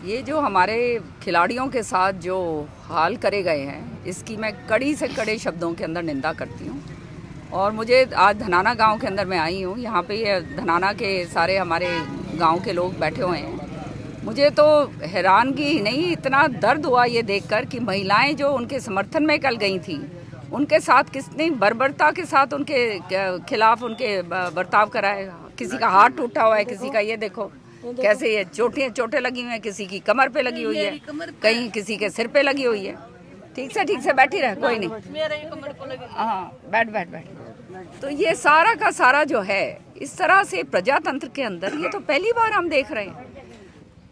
ये जो हमारे खिलाड़ियों के साथ जो हाल करे गए हैं, इसकी मैं कड़ी से कड़े शब्दों के अंदर निंदा करती हूँ। और मुझे आज धनाना गांव के अंदर मैं आई हूँ। यहाँ पे ये धनाना के सारे हमारे गांव के लोग बैठे हुए हैं। मुझे तो हैरानगी ही नहीं, इतना दर्द हुआ ये देखकर कि महिलाएं जो उनके समर्थन में कल गई थी, उनके साथ कितनी बर्बरता के साथ उनके खिलाफ उनके बर्ताव कराए। किसी का हाथ टूटा हुआ है, किसी का ये देखो कैसे ये चोटें लगी हुई हैं, किसी की कमर पे लगी हुई है, कहीं किसी के सिर पे लगी हुई है। ठीक से बैठी रहे, कोई नहीं। हाँ, बैठ। तो ये सारा का सारा जो है, इस तरह से प्रजातंत्र के अंदर ये तो पहली बार हम देख रहे हैं।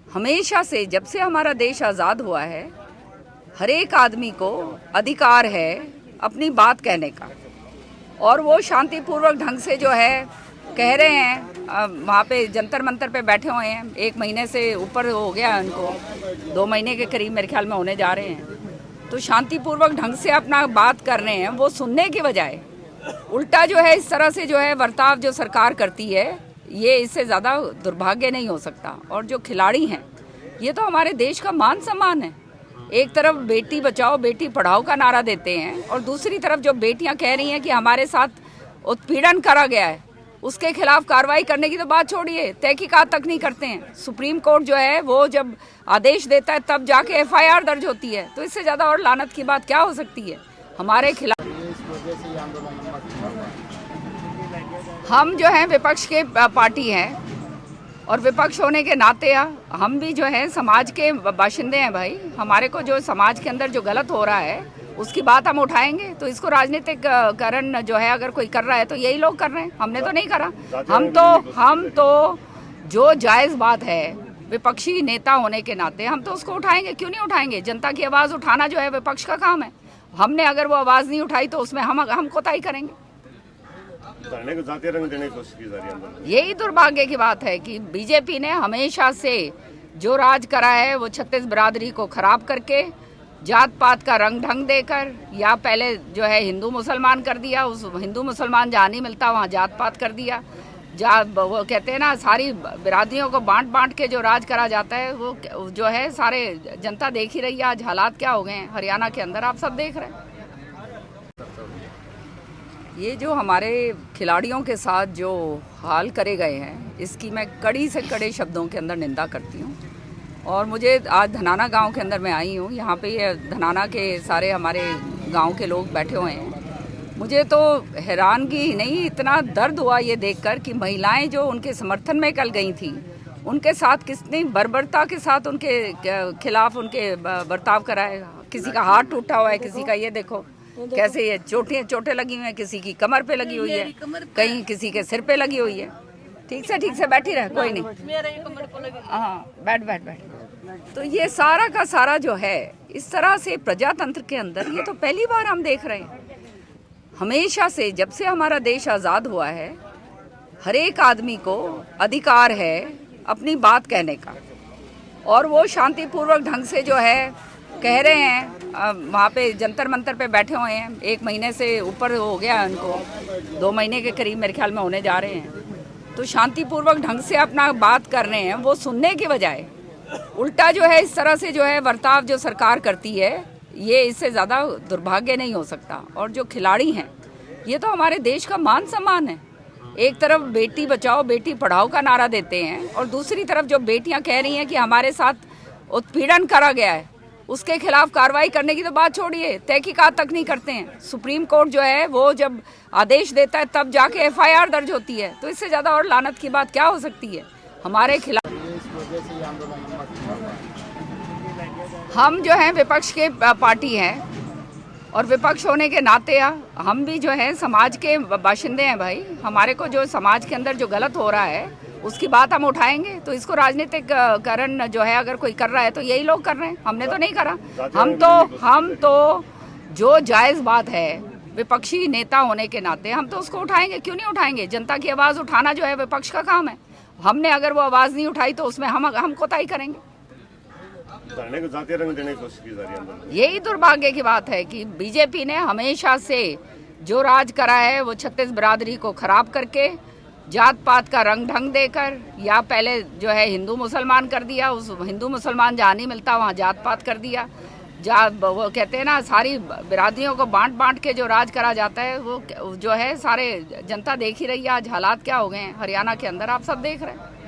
हमेशा से जब से हमारा देश आज़ाद हुआ है, हर एक आदमी को अधिकार है अपनी बात कहने का, और वो शांतिपूर्वक ढंग से जो है कह रहे हैं। वहाँ पे जंतर मंतर पे बैठे हुए हैं। 1 महीने से ऊपर हो गया उनको, 2 महीने के करीब मेरे ख्याल में होने जा रहे हैं। तो शांतिपूर्वक ढंग से अपना बात कर रहे हैं। वो सुनने के बजाय उल्टा जो है इस तरह से जो है बर्ताव जो सरकार करती है, ये इससे ज़्यादा दुर्भाग्य नहीं हो सकता। और जो खिलाड़ी हैं, ये तो हमारे देश का मान सम्मान है। एक तरफ बेटी बचाओ बेटी पढ़ाओ का नारा देते हैं, और दूसरी तरफ जो बेटियां कह रही हैं कि हमारे साथ उत्पीड़न करा गया है, उसके खिलाफ कार्रवाई करने की तो बात छोड़िए, तहकीकात तक नहीं करते हैं। सुप्रीम कोर्ट जो है वो जब आदेश देता है तब जाके FIR दर्ज होती है। तो इससे ज़्यादा और लानत की बात क्या हो सकती है हमारे खिलाफ। हम जो हैं विपक्ष के पार्टी हैं, और विपक्ष होने के नाते हम भी जो है समाज के बाशिंदे हैं भाई। हमारे को जो समाज के अंदर जो गलत हो रहा है उसकी बात हम उठाएंगे। तो इसको राजनीतिक करण जो है अगर कोई कर रहा है तो यही लोग कर रहे हैं, हमने तो नहीं करा। हम तो जो जायज़ बात है विपक्षी नेता होने के नाते हम तो उसको उठाएंगे। क्यों नहीं उठाएंगे? जनता की आवाज़ उठाना जो है विपक्ष का काम है। हमने अगर वो आवाज़ नहीं उठाई तो उसमें हम कोताही करेंगे। को जातीय रंग देने की कोशिश की जा रही है। यही दुर्भाग्य की बात है कि बीजेपी ने हमेशा से जो राज करा है वो छत्तीस बिरादरी को खराब करके, जात पात का रंग ढंग देकर, या पहले जो है हिंदू मुसलमान कर दिया, उस हिंदू मुसलमान जहाँ नहीं मिलता वहाँ जात पात कर दिया। वो कहते हैं ना, सारी बिरादरियों को बांट के जो राज करा जाता है, वो जो है सारे जनता देख ही रही है। आज हालात क्या हो गए हैं हरियाणा के अंदर, आप सब देख रहे हैं। ये जो हमारे खिलाड़ियों के साथ जो हाल करे गए हैं, इसकी मैं कड़ी से कड़े शब्दों के अंदर निंदा करती हूँ। और मुझे आज धनाना गांव के अंदर मैं आई हूँ। यहाँ पे ये धनाना के सारे हमारे गांव के लोग बैठे हुए हैं। मुझे तो हैरानगी ही नहीं, इतना दर्द हुआ ये देखकर कि महिलाएं जो उनके समर्थन में कल गई थी, उनके साथ कितनी बर्बरता के साथ उनके खिलाफ उनके बर्ताव कराए। किसी का हाथ टूटा हुआ है, किसी का ये देखो कैसे ये चोटें लगी हुई हैं, किसी की कमर पे लगी हुई है, कहीं किसी के सिर पे लगी हुई है। ठीक से बैठी रहे, कोई नहीं। हाँ, बैठ। तो ये सारा का सारा जो है, इस तरह से प्रजातंत्र के अंदर ये तो पहली बार हम देख रहे हैं। हमेशा से जब से हमारा देश आज़ाद हुआ है, हर एक आदमी को अधिकार है अपनी बात कहने का, और वो शांतिपूर्वक ढंग से जो है कह रहे हैं। वहाँ पे जंतर मंतर पे बैठे हुए हैं। 1 महीने से ऊपर हो गया उनको, 2 महीने के करीब मेरे ख्याल में होने जा रहे हैं। तो शांतिपूर्वक ढंग से अपना बात कर रहे हैं। वो सुनने के बजाय उल्टा जो है इस तरह से जो है बर्ताव जो सरकार करती है, ये इससे ज़्यादा दुर्भाग्य नहीं हो सकता। और जो खिलाड़ी हैं, ये तो हमारे देश का मान सम्मान है। एक तरफ बेटी बचाओ बेटी पढ़ाओ का नारा देते हैं, और दूसरी तरफ जो बेटियां कह रही हैं कि हमारे साथ उत्पीड़न करा गया है, उसके खिलाफ कार्रवाई करने की तो बात छोड़िए, तहकीकात तक नहीं करते हैं। सुप्रीम कोर्ट जो है वो जब आदेश देता है तब जाके FIR दर्ज होती है। तो इससे ज़्यादा और लानत की बात क्या हो सकती है हमारे खिलाफ। हम जो हैं विपक्ष के पार्टी हैं, और विपक्ष होने के नाते हम भी जो है समाज के बाशिंदे हैं भाई। हमारे को जो समाज के अंदर जो गलत हो रहा है उसकी बात हम उठाएंगे। तो इसको राजनीतिक करण जो है अगर कोई कर रहा है तो यही लोग कर रहे हैं, हमने तो नहीं करा। हम तो जो जायज़ बात है विपक्षी नेता होने के नाते हम तो उसको उठाएंगे। क्यों नहीं उठाएंगे? जनता की आवाज़ उठाना जो है विपक्ष का काम है। हमने अगर वो आवाज़ नहीं उठाई तो उसमें हम कोताही करेंगे। को जातीय रंग देने की कोशिश की जा रही है। यही दुर्भाग्य की बात है कि बीजेपी ने हमेशा से जो राज करा है वो छत्तीस बिरादरी को खराब करके, जात पात का रंग ढंग देकर, या पहले जो है हिंदू मुसलमान कर दिया, उस हिंदू मुसलमान जहाँ नहीं मिलता वहाँ जात पात कर दिया। वो कहते हैं ना, सारी बिरादरियों को बांट बांट के जो राज करा जाता है, वो जो है सारे जनता देख ही रही है आज हालात क्या हो गए हैं हरियाणा के अंदर, आप सब देख रहे हैं।